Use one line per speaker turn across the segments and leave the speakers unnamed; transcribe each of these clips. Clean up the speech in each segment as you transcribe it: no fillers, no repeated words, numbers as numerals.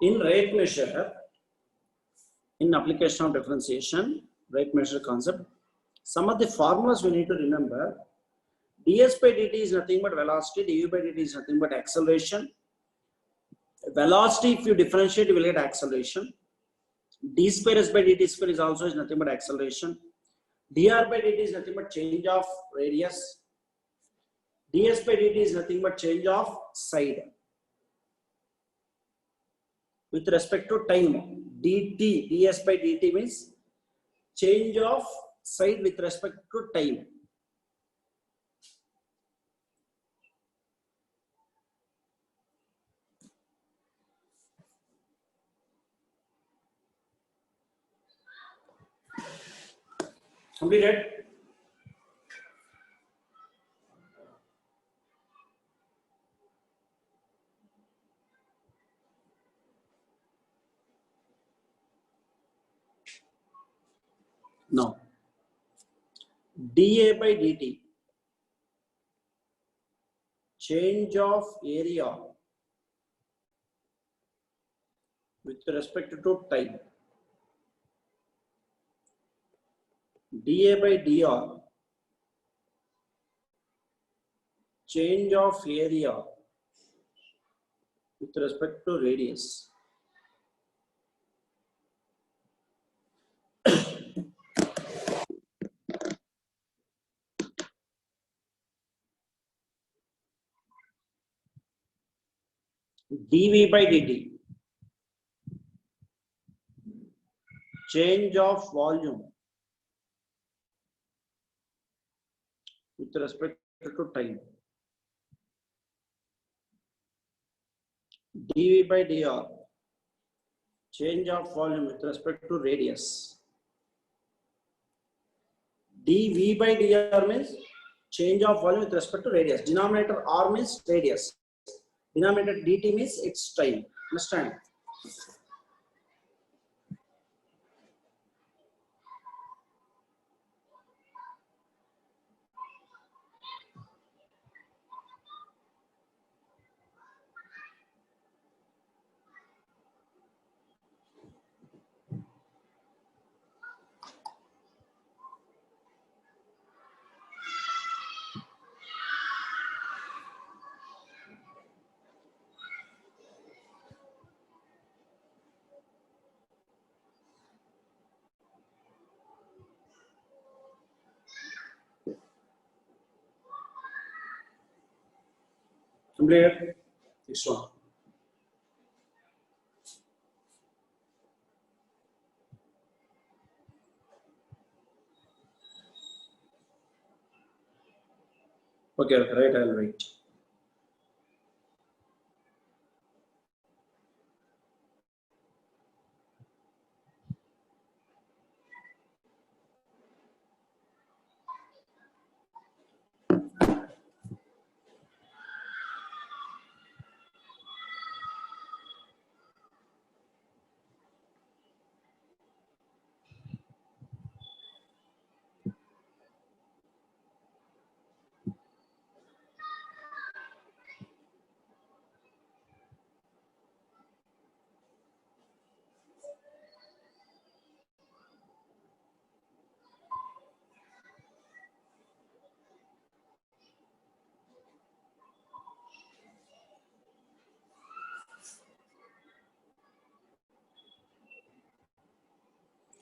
In rate measure, in application of differentiation, rate measure concept, some of the formulas we need to remember. ds by dt is nothing but velocity, du by dt is nothing but acceleration. Velocity, if you differentiate, you will get acceleration. D square s by dt square is also nothing but acceleration. dr by dt is nothing but change of radius. ds by dt is nothing but change of side. With respect to time, dt, ds by dt means change of side with respect to time. Completed? Now, dA by dt, change of area with respect to time. dA by dr, change of area with respect to radius. dV by dt, change of volume with respect to time. dV by dr, change of volume with respect to radius. dV by dr means change of volume with respect to radius. Denominator r means radius. Denominator dt means its time. Understand? Completed? This one. Okay, right, I'll wait.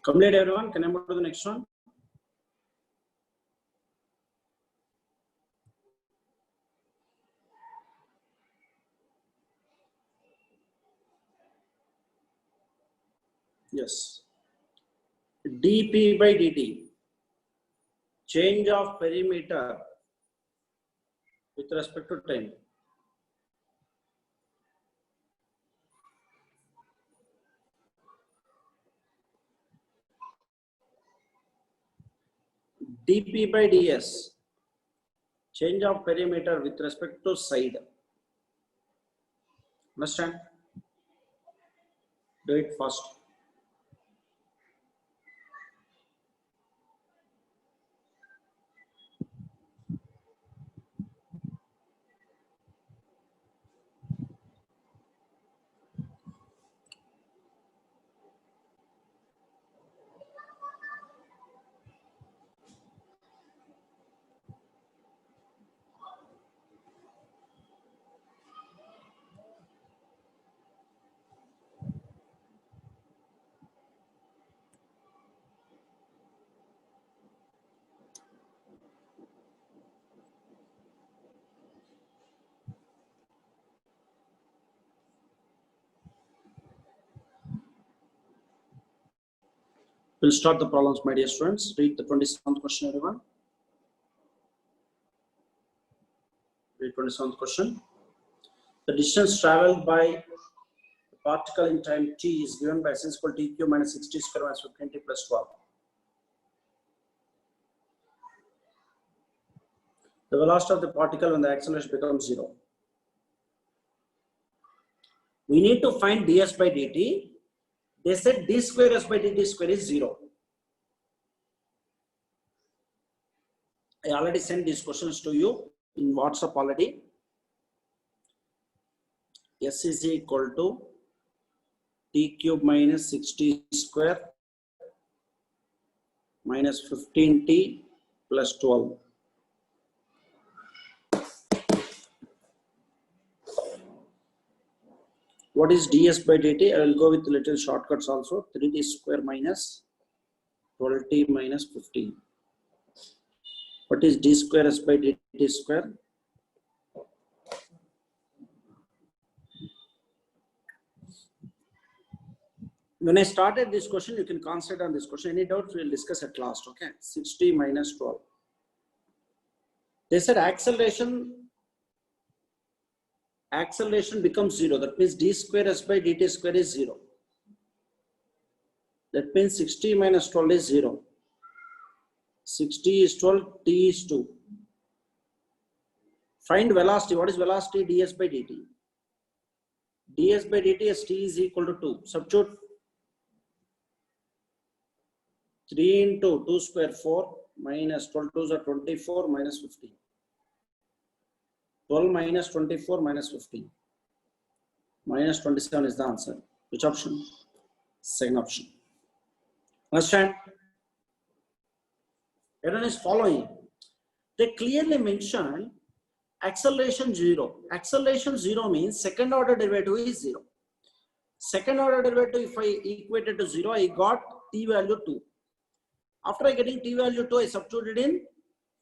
Complete everyone. Can I move to the next one? Yes. dP by dt, change of perimeter with respect to time. dP by ds, change of perimeter with respect to side. Understand? Do it first. We'll start the problems, my dear students. Read the 27th question, everyone. Read 27th question. The distance traveled by the particle in time t is given by s equal to t cube minus 60 square minus 15t plus 12. The velocity of the particle when the acceleration becomes 0. We need to find ds by dt. They said d square s by dt square is 0. I already sent these questions to you in WhatsApp already. S is equal to t cube minus 60 square minus 15t plus 12. What is ds by dt? I will go with little shortcuts also. 3t square minus 12t minus 15. What is d square s by dt square? When I started this question, you can concentrate on this question. Any doubts, we will discuss at last. Okay, 60 minus 12. They said acceleration becomes 0. That means d square s by dt square is 0. That means 60 minus 12 is 0. 60 is 12, t is 2. Find velocity. What is velocity? ds by dt. ds by dt is t is equal to 2. Substitute 3 into 2 square 4 minus 12 2s are 24 minus 15. 12 minus 24 minus 15. Minus 27 is the answer. Which option? Second option. Understand? Everyone is following. They clearly mentioned acceleration 0. Acceleration 0 means second order derivative is 0. Second order derivative, if I equate it to 0, I got t value 2. After I getting t value 2, I substituted in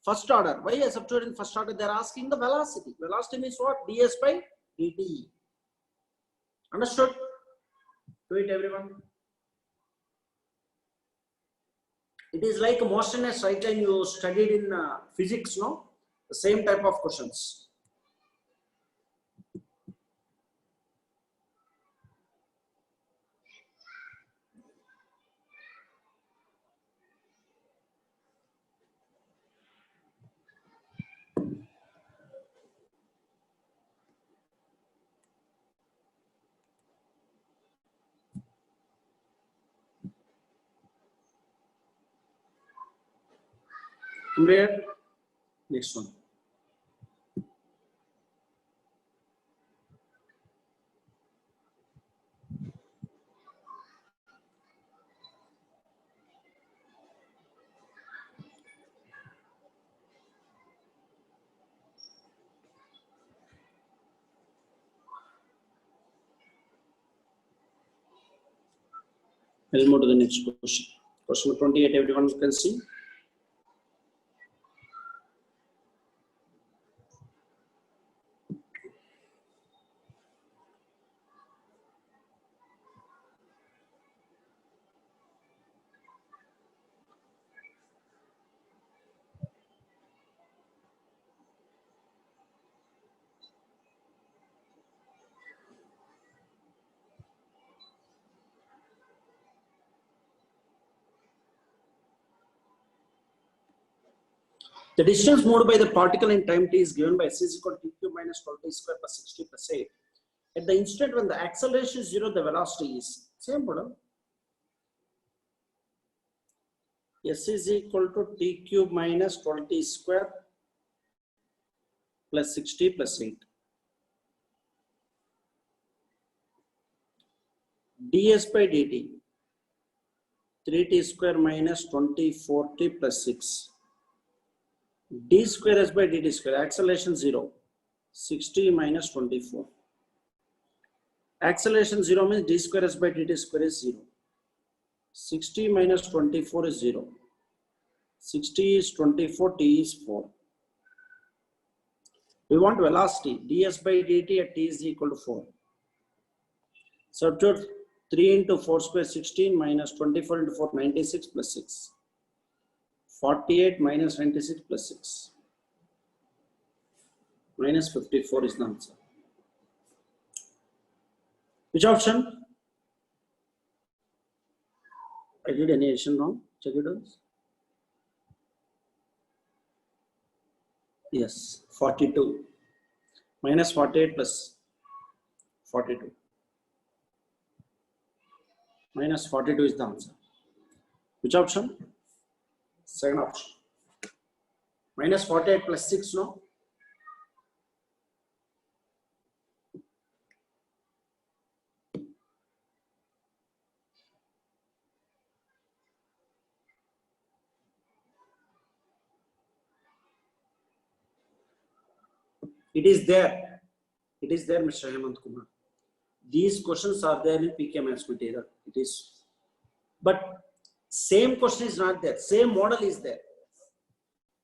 first order. Why I substituted in first order? They are asking the velocity. Velocity means what? ds by dt. Understood? Do it, everyone. It is like motion as right line you studied in physics, no? The same type of questions. Clear? Next one. We'll move to the next question. Question 28, everyone can see. The distance moved by the particle in time t is given by s is equal to t cube minus 12t square plus 60 plus 8. At the instant when the acceleration is 0, the velocity is same problem. S is equal to t cube minus 12t square plus 60 plus 8. ds by dt 3t square minus 24t plus 6. d square s by dt square, acceleration 0, 60 minus 24. Acceleration 0 means d square s by dt square is 0. 60 minus 24 is 0. 60 is 24, t is 4. We want velocity, ds by dt at t is equal to 4. Substitute 3 into 4 square 16 minus 24 into 4 96 plus 6. 48 minus 96 plus 6. Minus 54 is the answer. Which option? I did any addition wrong? Check it out. Yes, 42. Minus 48 plus 42. Minus 42 is the answer. Which option? Second option. Minus 48 plus 6, no? It is there. It is there, Mr. Hemant Kumar. These questions are there in PKMS material. It is. But same question is not there. Same model is there.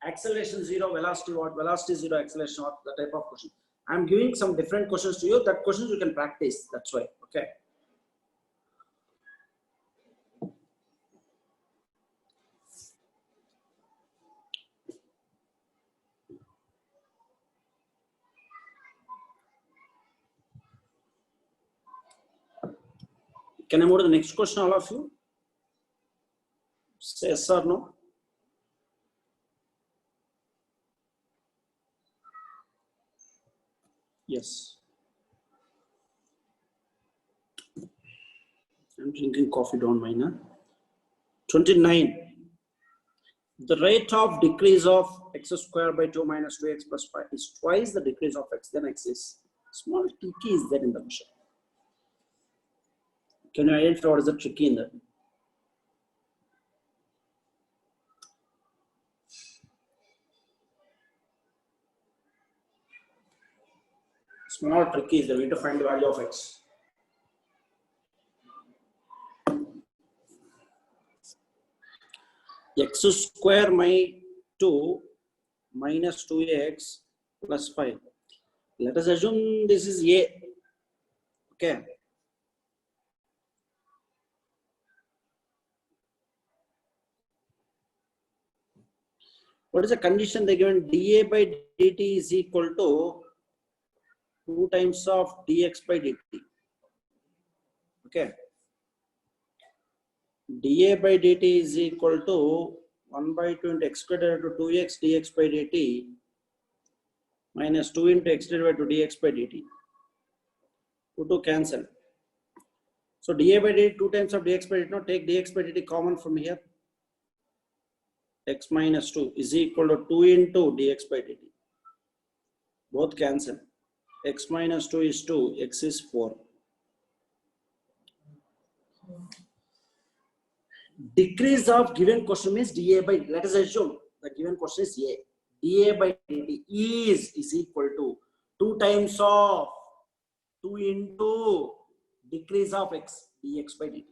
Acceleration 0, velocity what, velocity 0, acceleration what, the type of question. I am giving some different questions to you. That questions you can practice. That's why. Okay. Can I move to the next question, all of you? Say yes or no? Yes. I'm drinking coffee, don't mind. Huh? 29. The rate of decrease of x square by 2 minus 2x plus 5 is twice the decrease of x, then x is small tricky is there in the question. Can you identify what is the tricky in that? Small tricky is the way to find the value of x. X square by 2 minus 2x plus 5. Let us assume this is a. Okay. What is the condition they given? dA by dt is equal to 2 times of dx by dt. Okay. dA by dt is equal to 1 by 2 into x squared to 2x dx by dt minus 2 into x divided by 2 dx by dt. 2 cancel. So dA by dt 2 times of dx by dt. Now take dx by dt common from here. X minus 2 is equal to 2 into dx by dt. Both cancel. X minus 2 is 2, x is 4. Decrease of given question means dA by, let us assume the given question is A. dA by dt is equal to 2 times of 2 into decrease of x dx by dt.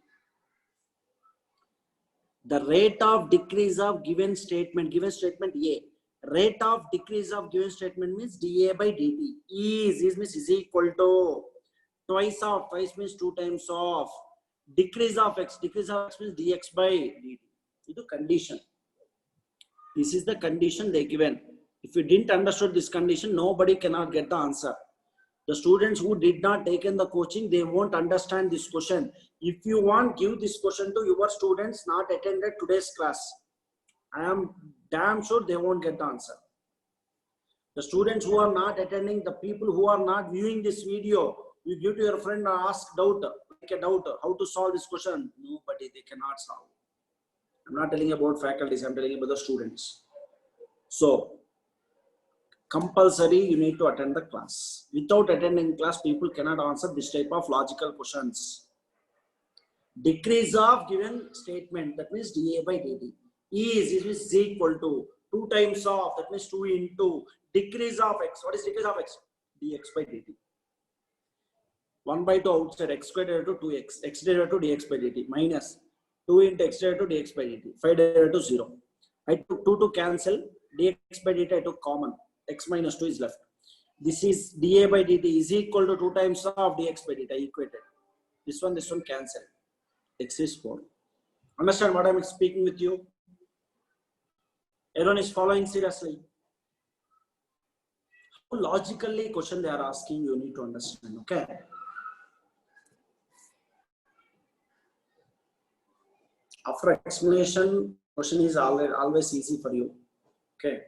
The rate of decrease of given statement A. Rate of decrease of given statement means dA by dt is equal to twice means 2 times of decrease of x means dx by dt. This is the condition. This is the condition they given. If you didn't understand this condition, nobody cannot get the answer. The students who did not taken the coaching, they won't understand this question. If you want, give this question to your students not attended today's class. I am damn sure they won't get the answer. The students who are not attending, the people who are not viewing this video, you give to your friend or ask doubt, like a doubt, how to solve this question. Nobody, they cannot solve. I'm not telling about faculties, I'm telling about the students. So, compulsory you need to attend the class. Without attending class, people cannot answer this type of logical questions. Decrease of given statement, that means dA by dt is equal to 2 times of, that means 2 into decrease of x. What is decrease of x? dx by dt. 1 by 2 outside, x squared to 2x, x divided to dx by dt minus 2 into x divided to dx by dt, 5 divided to 0. I took 2 to cancel, dx by dt I took common, x minus 2 is left. This is dA by dt is equal to 2 times of dx by dt, I equated. This one cancel. X is 4. Understand what I am speaking with you? Everyone is following seriously. How logically question they are asking, you need to understand. Okay. After explanation, question is always easy for you. Okay.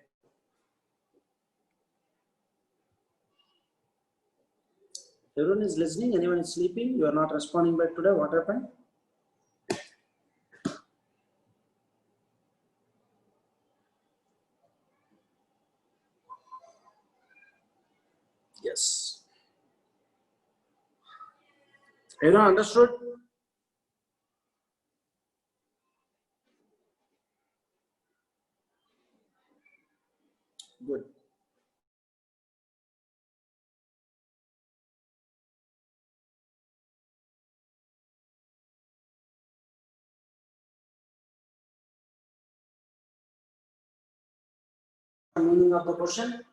Everyone is listening. Anyone is sleeping? You are not responding back today. What happened? Yes. Everyone understood? Good. Meaning of the question?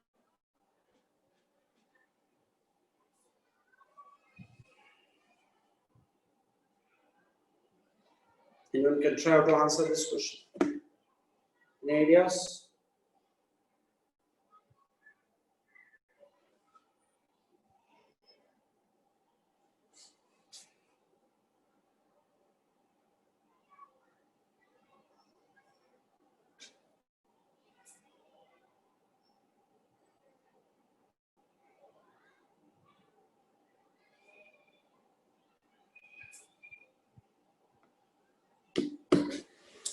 Anyone can try to answer this question. Any ideas?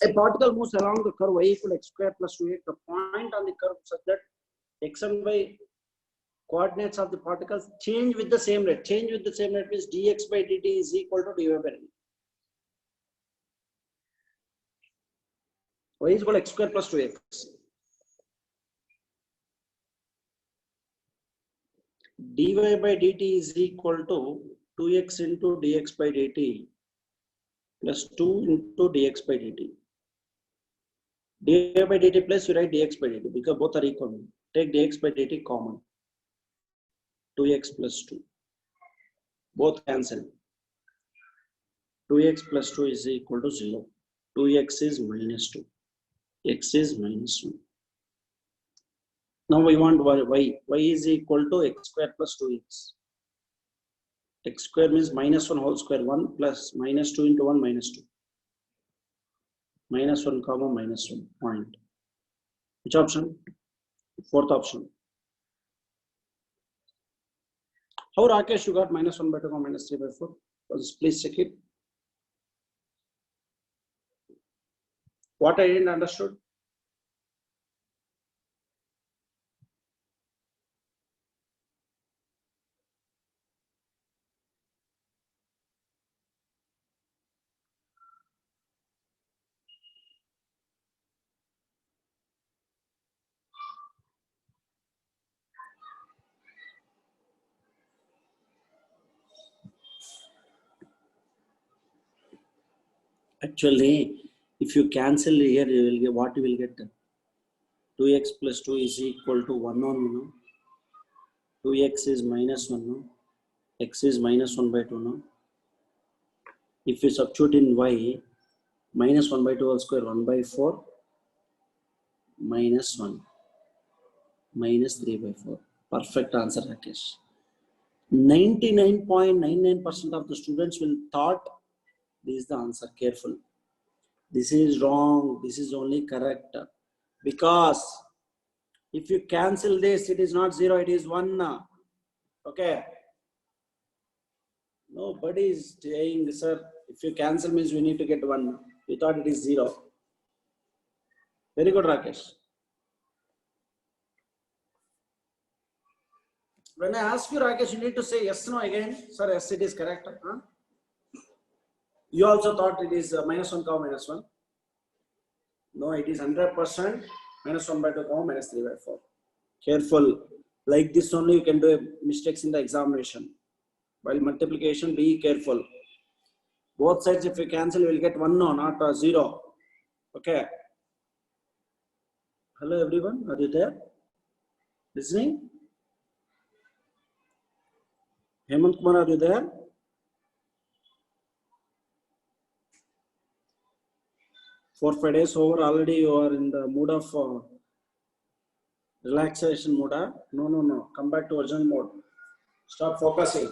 A particle moves along the curve y equal x square plus 2x. The point on the curve such that x and y coordinates of the particles change with the same rate. Change with the same rate means dx by dt is equal to dy by dt. Y is equal to x square plus 2x. dy by dt is equal to 2x into dx by dt plus 2 into dx by dt. dy by dt plus you write dx by dt because both are equal. Take dx by dt common. 2x plus 2. Both cancel. 2x plus 2 is equal to 0. 2x is minus 2. X is minus 1. Now we want y. Y is equal to x square plus 2x. X square means minus 1 whole square. 1 plus minus 2 into 1 minus 2. Minus 1 comma minus 1 point. Which option? Fourth option. How Rakesh you got minus 1 by 2 comma minus 3 by 4? Please check it. What I didn't understood? Actually, if you cancel here, you will get what you will get. 2x plus 2 is equal to 1 on 1. 2x is minus 1. No? X is minus 1 by 2. No? If you substitute in y, minus 1 by 2 whole square, 1 by 4, minus 1, minus 3 by 4. Perfect answer, Rakesh. 99.99% of the students will thought this is the answer. Careful. This is wrong. This is only correct. Because if you cancel this, it is not 0, it is 1. Okay. Nobody is saying, sir, if you cancel means we need to get 1. We thought it is 0. Very good, Rakesh. When I ask you, Rakesh, you need to say yes, no again. Sir, yes, it is correct. Huh? You also thought it is minus 1 comma minus 1. No, it is 100% minus 1 by 2 comma minus 3 by 4. Careful. Like this only you can do mistakes in the examination. While multiplication, be careful. Both sides, if you cancel, you will get 1, no, not 0. Okay. Hello, everyone. Are you there? Listening? Hemant Kumar, are you there? 4-5 days over already you are in the mood of relaxation mode. Huh? No. Come back to original mode. Stop focusing.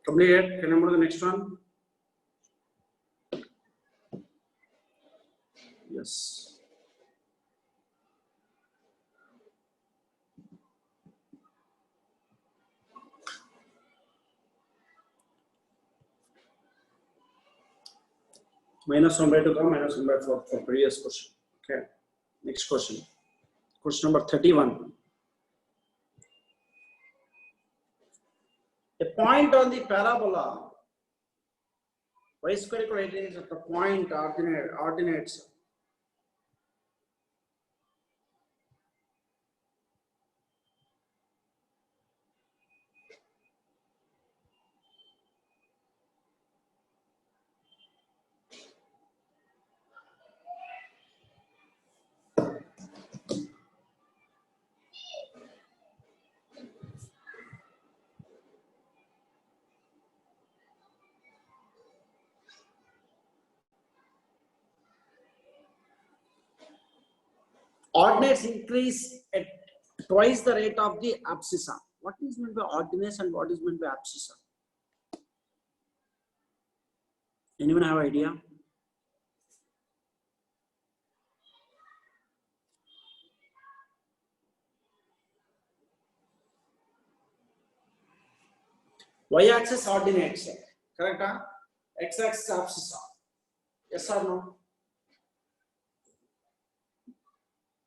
Completed. Can I move to the next one? Yes. -1/2 come -1/4 for previous question. Okay. Next question. Question number 31. A point on the parabola y square equal 18 is at the point ordinates. Ordinates increase at twice the rate of the abscissa. What is meant by ordinates and what is meant by abscissa? Anyone have idea? Y-axis ordinates, correct? Huh? X-axis abscissa. Yes or no?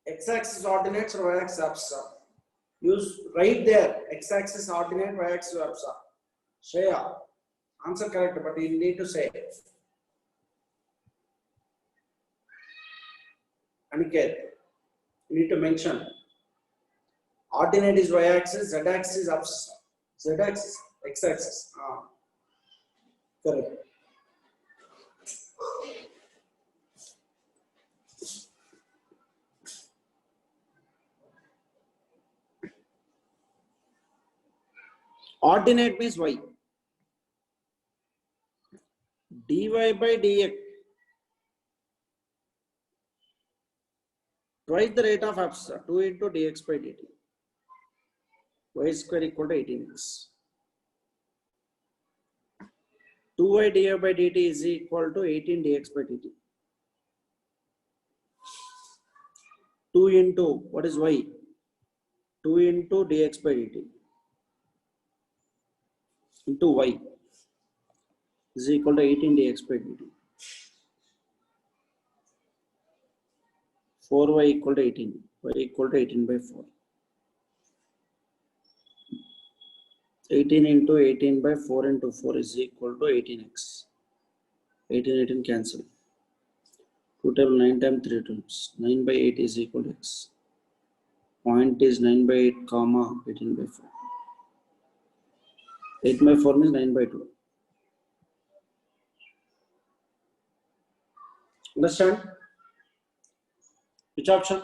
X-axis ordinates or Y-axis abscissa? Use right there. X-axis ordinate, Y-axis abscissa. Shreya, answer correct, but you need to say. Aniket, you need to mention. Ordinate is Y-axis, Z-axis is abscissa. Z-axis, X-axis. Correct. Ordinate means Y. dy by dx. Twice the rate of abscissa, 2 into dx by dt. Y square equal to 18x. 2y dy by dt is equal to 18 dx by dt. 2 into, what is y? 2 into dx by dt into y is equal to 18 dx by dt. 4y equal to 18. Y equal to 18 by 4. 18 into 18 by 4 into 4 is equal to 18x. 18 cancel. 2 times 9 times 3 times. 9 by 8 is equal to x. Point is 9 by 8 comma 18 by 4. 8 by 4 means 9 by 2. Understand? Which option?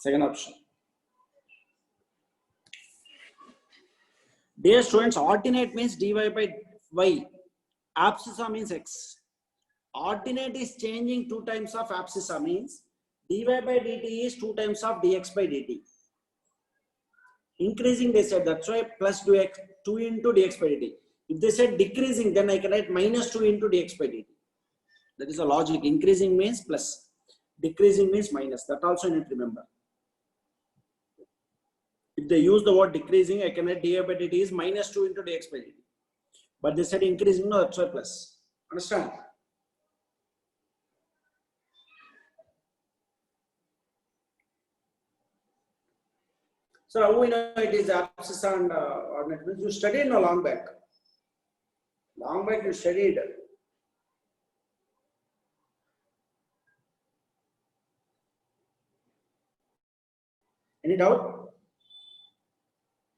Second option. Dear students, ordinate means dy by y. Abscissa means x. Ordinate is changing 2 times of abscissa means dy by dt is 2 times of dx by dt. Increasing they said, that's why plus 2 into dx by dt. If they said decreasing, then I can write minus 2 into dx by dt. That is a logic. Increasing means plus, decreasing means minus. That also you need to remember. If they use the word decreasing, I can write dy by dt is minus 2 into dx by dt. But they said increasing, no, that's why plus. Understand? So how we know it is abscissa and ordinate means you studied no long back. Long back you studied. Any doubt?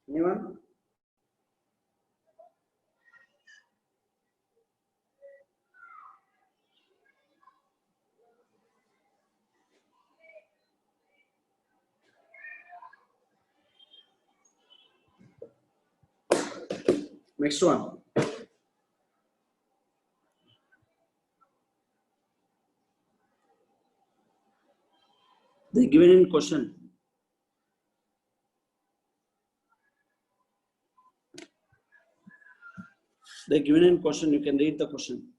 Anyone? Next one. They given in question. They given in question. You can read the question.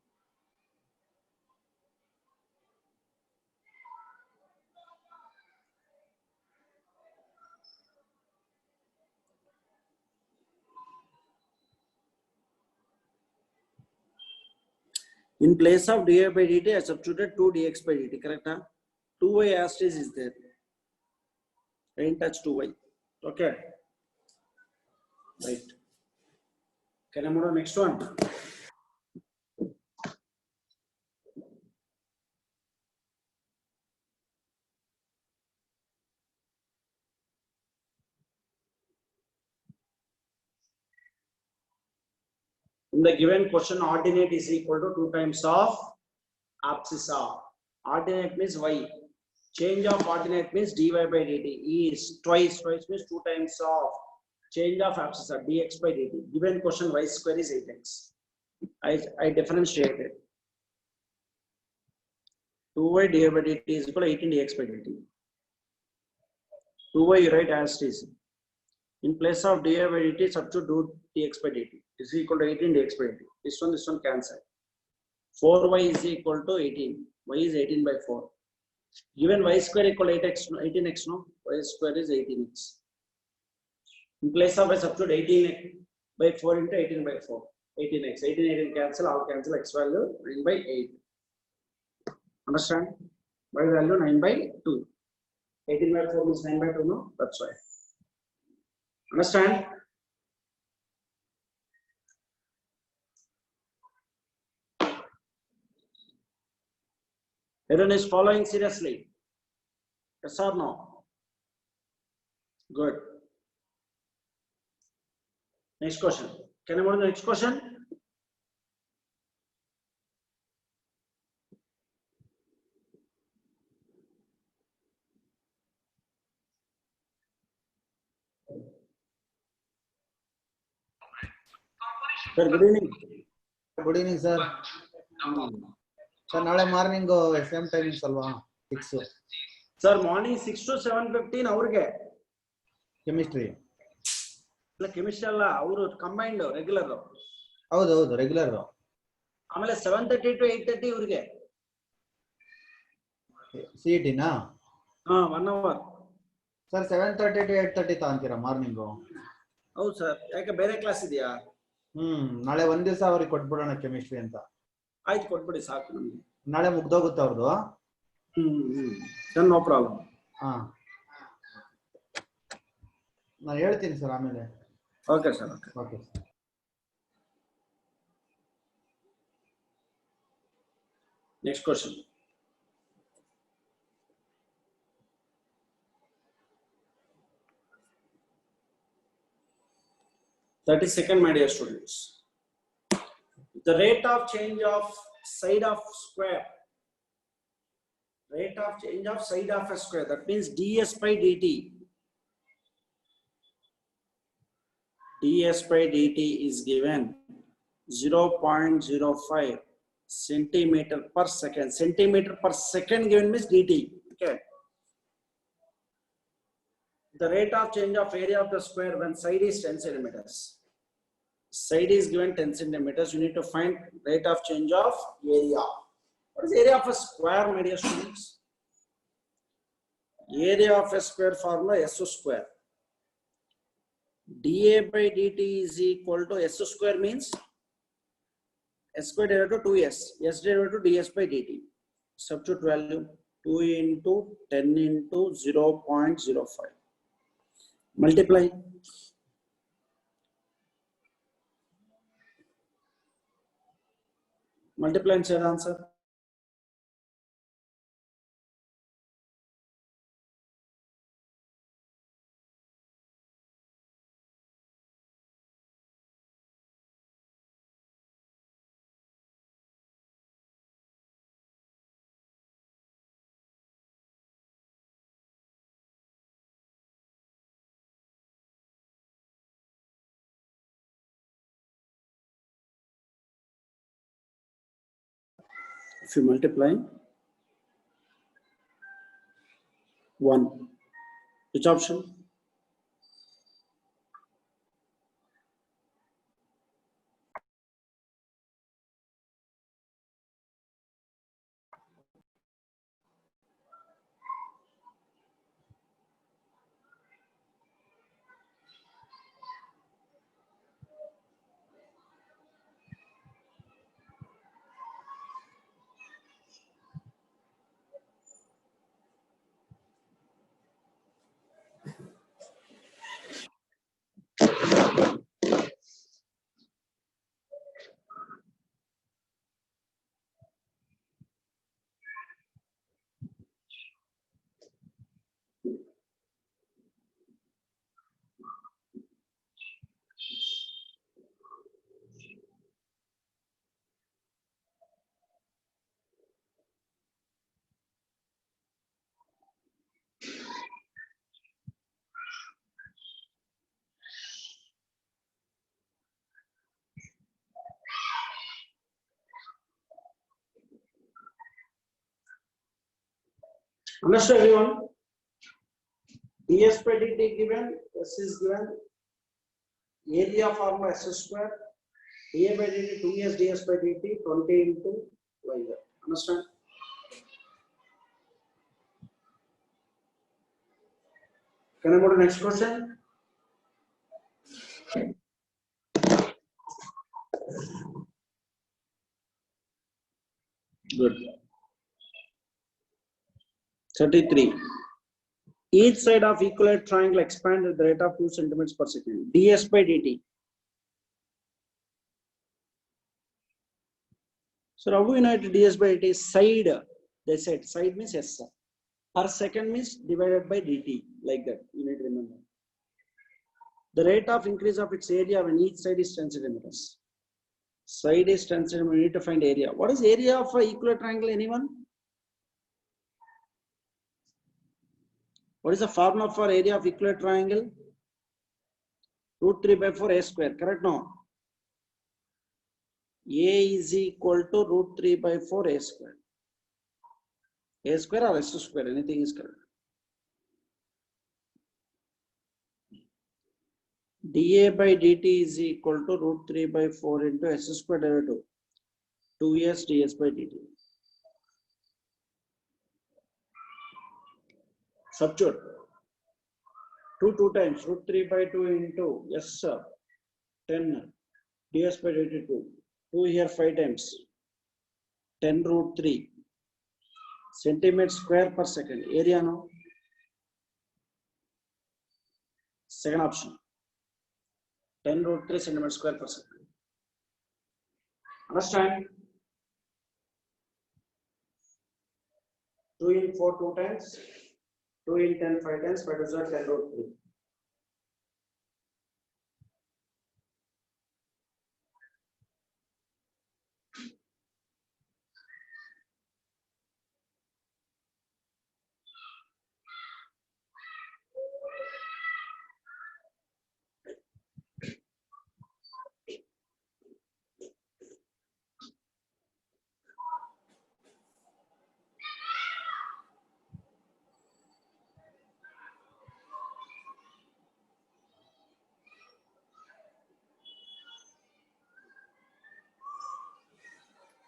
In place of dy by dt, I substituted 2 dx by dt. Correct? Huh? 2y asterisk is there. I didn't touch 2y. Okay. Right. Can I move on next one? In the given question, ordinate is equal to 2 times of abscissa. Ordinate means y. Change of ordinate means dy by dt is twice. Twice means 2 times of change of abscissa dx by dt. Given question y square is 8x. I differentiated. 2y dy by dt is equal to 18 dx by dt. 2y you write as it is. In place of dy by dt, substitute do dx by dt is equal to 18 dx by dt. This one cancel. 4y is equal to 18. Y is 18 by 4. Given y square equal 8x, 18x, no? Y square is 18x. In place of I substitute 18 by 4 into 18 by 4. 18x. 18 cancel, all cancel, x value 9 by 8. Understand? Y value 9 by 2. 18 by 4 means 9 by 2, no? That's why. Understand? Everyone is following seriously? Yes or no? Good. Next question. Can I move to the next question? Sir, good evening.
Good evening, sir. Sir, ನಾಳೆ morning same timings ಅಲ್ವಾ? 6.
Sir morning 6 to 7:15 ಅವ್ರಿಗೆ
chemistry
ಇಲ್ಲ, chemistry ಅಲ್ಲ, ಅವರು combined regular.
ಹೌದು regular.
ಆಮೇಲೆ 7:30 to 8:30 ಇವ್ರಿಗೆ
CET ನಾ?
1 hour.
ಸರ್ 7:30 to 8:30 ತಗೊಂತೀರಾ ಮಾರ್ನಿಂಗು?
ಹೌದು ಸರ್. ಯಾಕೆ ಬೇರೆ ಕ್ಲಾಸ್ ಇದೆಯಾ?
ನಾಳೆ ಒಂದ್ ದಿವಸ ಅವ್ರಿಗೆ ಕೊಟ್ಬಿಡೋಣ ಕೆಮಿಸ್ಟ್ರಿ ಅಂತ.
ಆಯ್ತು, ಕೊಟ್ಬಿಡಿ ಸಾಕು ನಮ್ಗೆ.
ನಾಳೆ ಮುಗ್ದೋಗುತ್ತೆ ಅವ್ರದ್ದು.
No problem.
ನಾನು ಹೇಳ್ತೀನಿ ಸರ್ ಆಮೇಲೆ.
Okay sir.
Okay.
Next question. Second, my dear students. The rate of change of side of square. Rate of change of side of a square. That means ds by dt. ds by dt is given 0.05 centimeter per second. Centimeter per second given means dt. Okay. The rate of change of area of the square when side is 10 centimeters. Side is given 10 centimeters. You need to find rate of change of area. What is area of a square, my dear students? Area of a square formula S square. dA by dt is equal to S square means S square divided to 2s. S divided to ds by dt. Substitute value 2 into 10 into 0.05. Multiply. Multiply and say the answer. If you multiply 1, which option? Understand everyone? ds by dt given, s is given, area formula S square, dA by dt 2s ds by dt 20 into y. Understand? Can I go to the next question? Good. 33. Each side of equilateral triangle expand at the rate of 2 centimeters per second. ds by dt. So how do we know it ds by dt? Side. They said side means s. Per second means divided by dt. Like that. You need to remember. The rate of increase of its area when each side is 10 centimeters. Side is 10 centimeters. We need to find area. What is area of an equilateral triangle? Anyone? What is the formula for area of equilateral triangle? Root 3 by 4 a square. Correct? No. A is equal to root 3 by 4 a square. A square or s square, anything is correct. dA by dt is equal to root 3 by 4 into s square derivative 2s ds by dt. Substitute 2 times root 3 by 2 into s 10 ds by dt 2 here 5 times 10 root 3 centimeter square per second. Area no. Second option 10 root 3 centimeter square per second. Understand? 2 in 4 2 times, 2 in 10 5 times, 5 is 10 root 3.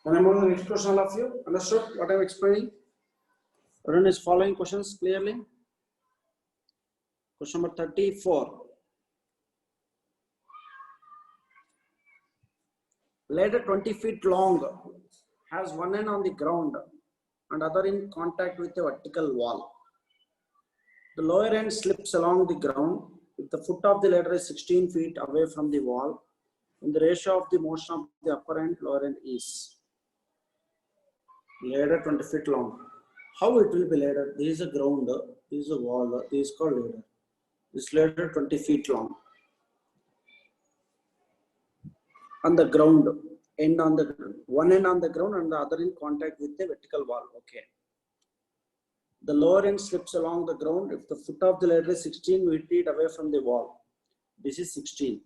Can I move to the next question, all of you? Understood what I'm explaining? Everyone is following questions clearly? Question number 34. Ladder 20 feet long has one end on the ground and other in contact with a vertical wall. The lower end slips along the ground if the foot of the ladder is 16 feet away from the wall, and the ratio of the motion of the upper end lower end is. Ladder 20 feet long. How it will be ladder? There is a ground, there is a wall, this is called ladder. This ladder 20 feet long. On the ground, end on the one end on the ground and the other in contact with the vertical wall. Okay. The lower end slips along the ground if the foot of the ladder is 16 feet away from the wall. This is 16.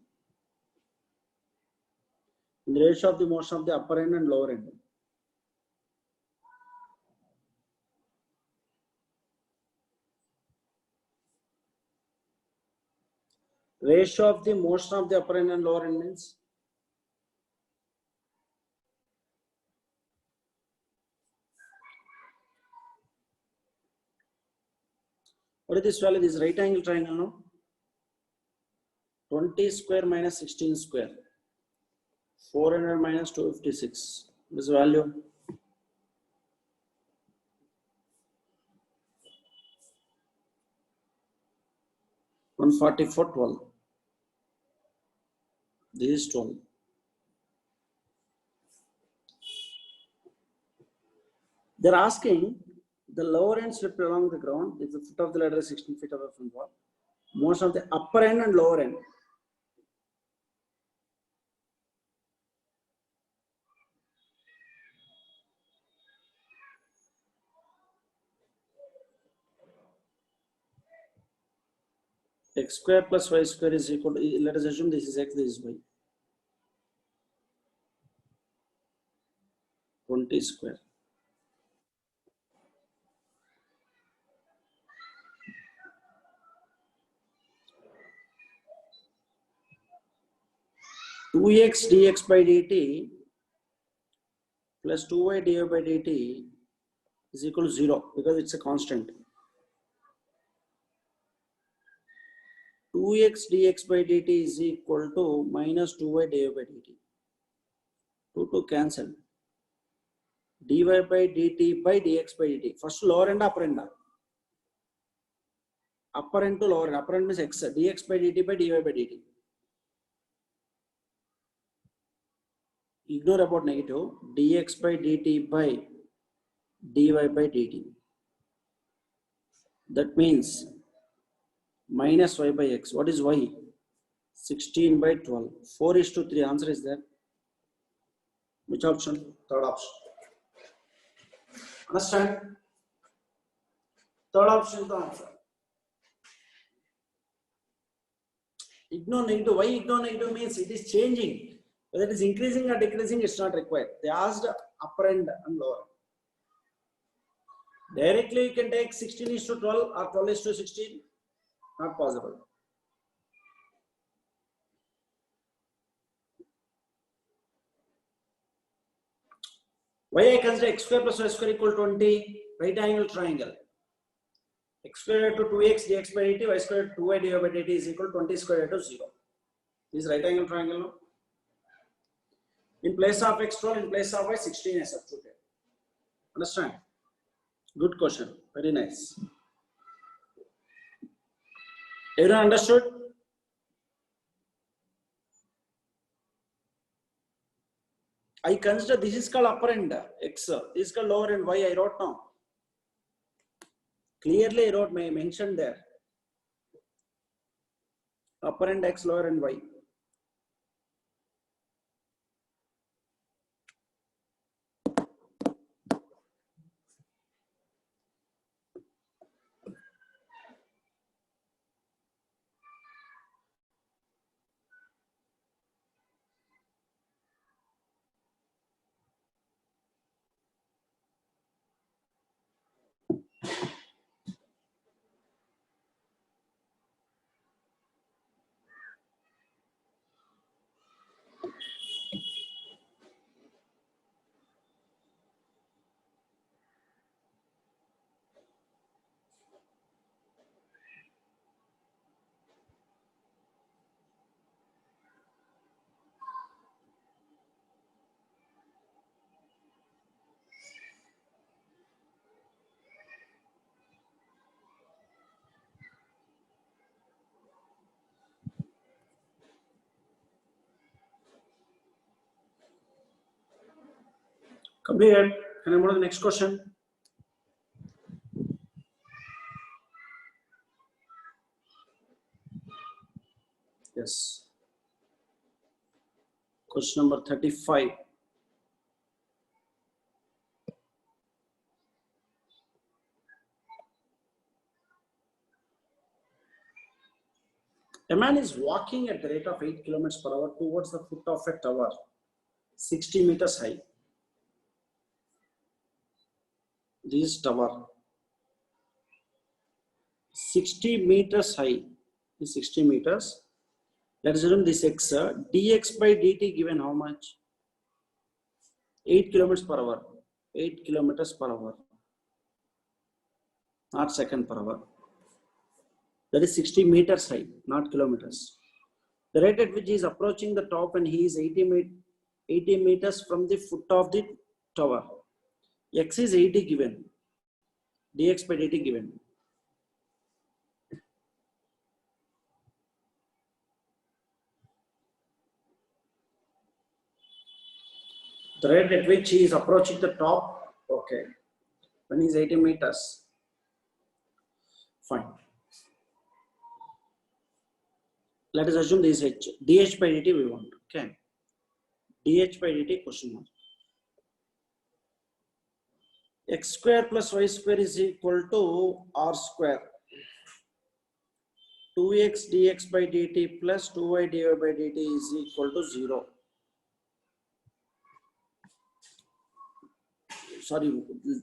In the ratio of the motion of the upper end and lower end. Ratio of the motion of the upper end and lower end means what is this value? This is right angle triangle, no? 20 square minus 16 square. 400 minus 256. This value. One 12. This is 12. They're asking the lower end slipped along the ground if the foot of the ladder is 16 feet away from the wall. Most of the upper end and lower end. X square plus y square is equal to, let us assume this is x, this is y. 20 square. Two x dx by dt plus 2y dy by dt is equal to 0 because it's a constant. 2x dx by dt is equal to minus 2y dy by dt. 2 cancel. dy by dt by dx by dt. First lower end, upper end. Upper end to lower end. Upper end means x. dx by dt by dy by dt. Ignore about negative. dx by dt by dy by dt. That means minus y by x. What is y? 16 by 12. 4:3. Answer is there. Which option? Third option. Understand? Third option is the answer. Ignore negative. Why ignore negative means it is changing. Whether it is increasing or decreasing, it's not required. They asked upper end and lower. Directly you can take 16:12 or 12:16. Not possible. Why I consider x square plus y square equal to 20? Right angle triangle. X square to 2x dx by dt, y square to 2y dy by dt is equal to 20 square to 0. This is right angle triangle. No? In place of x 12, in place of y 16 is substituted. Understand? Good question. Very nice. Everyone understood? I consider this is called upper end x, this is called lower end y. I wrote now. Clearly I wrote, mentioned there. Upper end x, lower end y. Completed. Can I move to the next question? Yes. Question number 35. A man is walking at the rate of 8 kilometers per hour towards the foot of a tower, 60 meters high. This tower, 60 meters high, is 60 meters. Let us assume this x, dx by dt given how much? 8 kilometers per hour. 8 kilometers per hour, not second per hour. That is 60 meters high, not kilometers. The rate at which he is approaching the top and he is 80 meters from the foot of the tower. X is 80 given, dx by dt given. The rate at which he is approaching the top, okay, when he is 80 meters, fine. Let us assume this h, dh by dt we want, okay. dh by dt question mark. X square plus y square is equal to r square. 2x dx by dt plus 2y dy by dt is equal to 0. Sorry,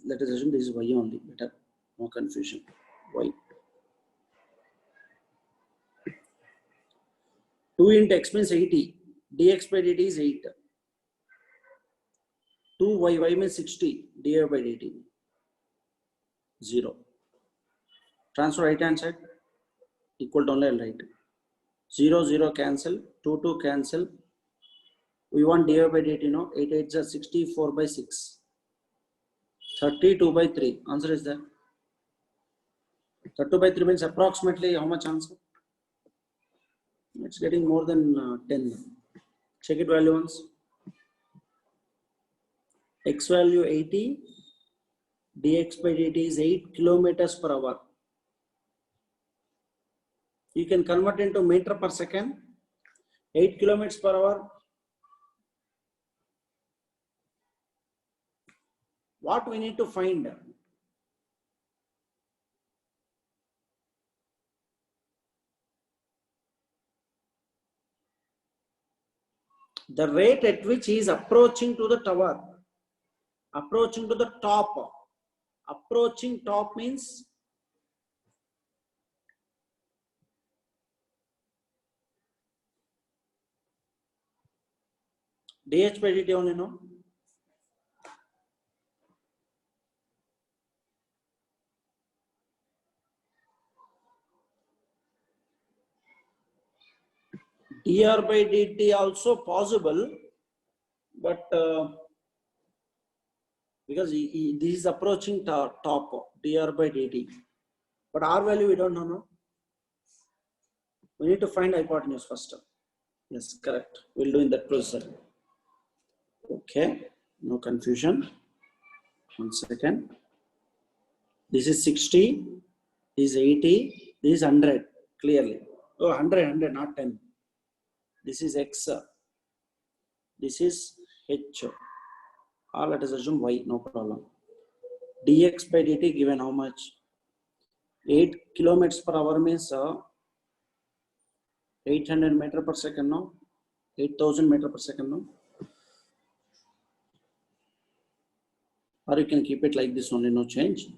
let us assume this is y only, better, no confusion, y. 2 into x means 80, dx by dt is 8. 2y means 60, dy by dt, 0. Transfer right hand side, equal to only I'll write. 0, 0 cancel, 2, 2 cancel. We want dy by dt now, 8, 8 is 64 by 6. 32 by 3, answer is there. 32 by 3 means approximately how much answer? It's getting more than 10. Check it value once. X value 80, dx by dt is 8 kilometers per hour. You can convert into meter per second. 8 kilometers per hour. What we need to find? The rate at which he is approaching to the tower. Approaching to the top. Approaching top means dh by dt only, no? dr by dt also possible, but because this is approaching top, dr by dt. But r value we don't know, no? We need to find hypotenuse first. Yes, correct. We'll do in that process. Okay, no confusion. 1 second. This is 60, this is 80, this is 100, clearly. Oh, 100, not 10. This is x, this is h. Or let us assume y, no problem. Dx by dt given how much? 8 kilometers per hour means 800 meter per second, no? 8000 meter per second, no? Or you can keep it like this only, no change.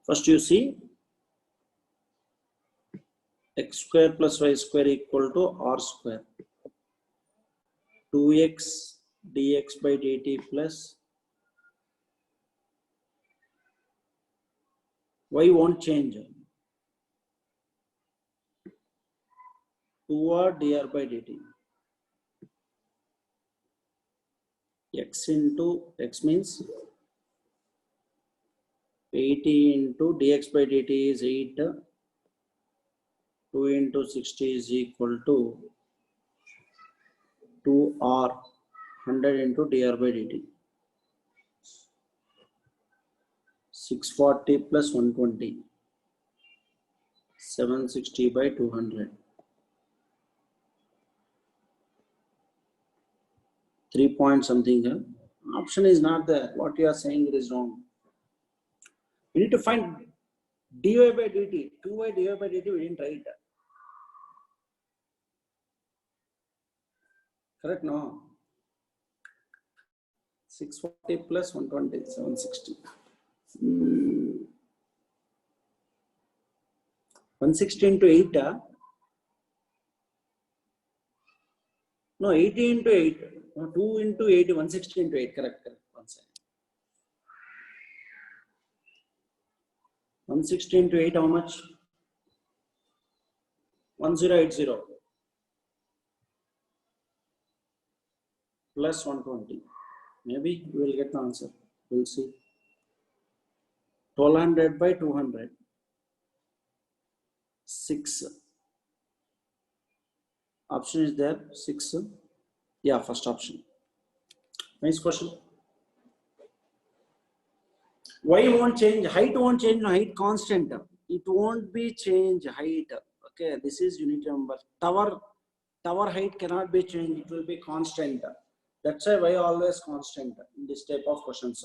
First you see x square plus y square equal to r square. 2x dx by dt plus y won't change. 2r dr by dt. X into x means 80 into dx by dt is 8. 2 into 60 is equal to 2r 100 into dr by dt. 640 plus 120. 760 by 200. 3 point something here. Option is not there. What you are saying is wrong. We need to find dy by dt. 2y dy by dt we didn't write. Correct? No. 640 plus 120, 760. 160 into 8. No, 80 into 8. No, 2 into 8, 160 into 8. Correct. One second. 160 into 8, how much? 1080 plus 120. Maybe we will get the answer. We'll see. 1200 by 200. 6. Option is there. 6. Yeah, first option. Nice question. Y won't change. Height won't change. No, height constant. It won't be change height. Okay, this is unit number. Tower height cannot be changed. It will be constant. That's why Y always constant in this type of questions.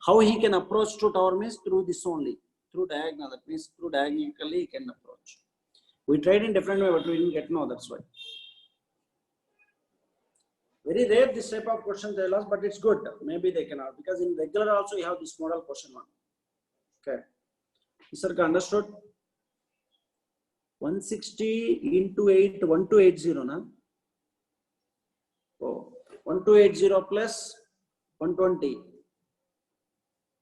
How he can approach to tower means through this only. Through diagonal. That means through diagonally he can approach. We tried in different way, but we didn't get no. That's why. Very rare this type of question they ask, but it's good. Maybe they cannot, because in regular also you have this model question one. Okay. Sir, understood? 160 into 8, 1280 na? Oh, 1280 plus 120.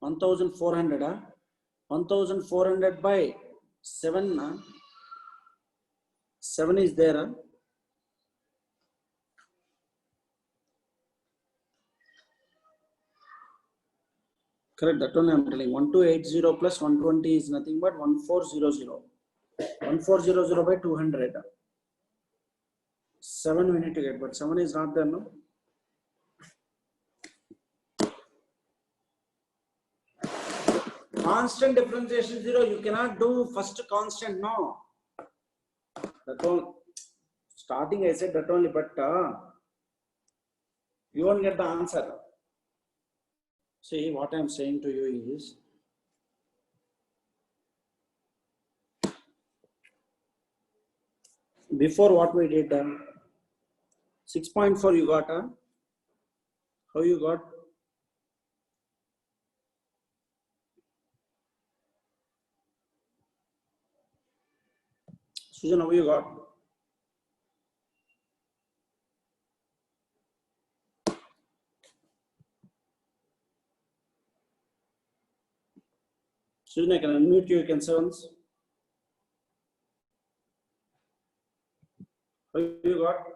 1400. 1400 by 7 na? 7 is there. Correct, that one I am telling. 1280 plus 120 is nothing but 1400. 1400 by 200. 7 we need to get, but 7 is not there, no? Constant differentiation 0. You cannot do first constant, no. That one. Starting I said that only, but you won't get the answer. See, what I am saying to you is, before what we did, 6.4 you got, how you got? Susan, how you got? Susan, I can unmute you, you can say once. How you got?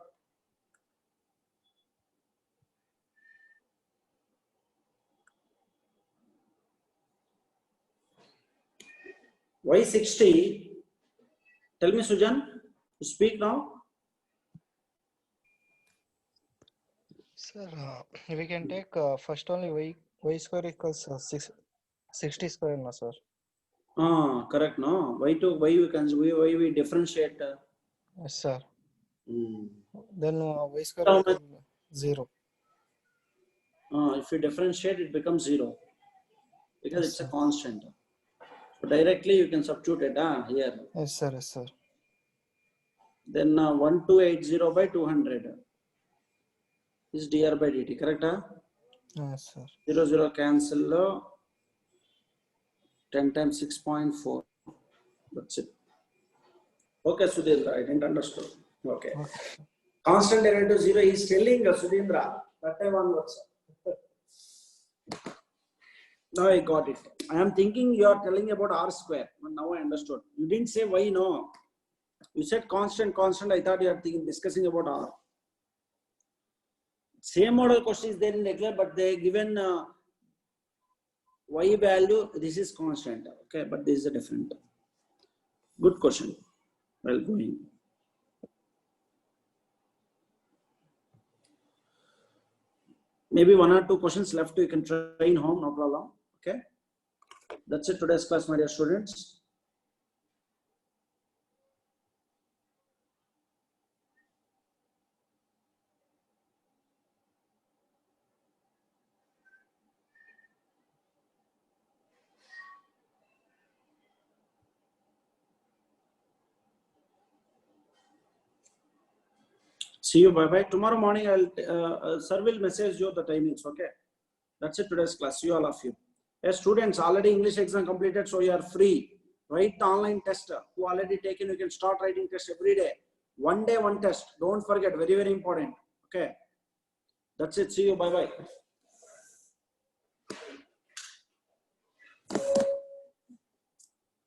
Why 60? Tell me, Sujan, speak now.
Sir, we can take first only y square equals 60 square, no, sir.
Correct, no? Why we differentiate?
Yes, sir.
Hmm.
Then y square
How
becomes 0.
If you differentiate, it becomes 0 because
Yes,
it's
sir.
a constant. So directly you can substitute it here.
Yes, sir. Yes, sir.
Then 1280 by 200 is dr by dt, correct?
Yes, sir.
0 cancel. 10 times 6.4. That's it. Okay, Sudhindra, I didn't understand. Okay. Constant derivative 0 is telling Sudhindra. That time onwards. Now I got it. I am thinking you are telling about r square. Now I understood. You didn't say y, no. You said constant. I thought you are discussing about r. Same model question is there in regular, but they given y value. This is constant. Okay, but this is a different. Good question. Well going. Maybe 1 or 2 questions left. You can try in home, no problem. Okay. That's it today's class, my dear students. See you. Bye bye. Tomorrow morning, sir will message you the timings. Okay. That's it today's class. See you all of you. Yes, students, already English exam completed, so you are free. Write the online test. Who already taken, you can start writing test every day. One day, one test. Don't forget. Very, very important. Okay. That's it. See you. Bye bye.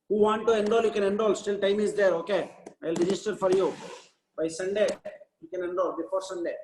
Who want to enroll, you can enroll. Still time is there. Okay. I'll register for you. By Sunday, you can enroll before Sunday.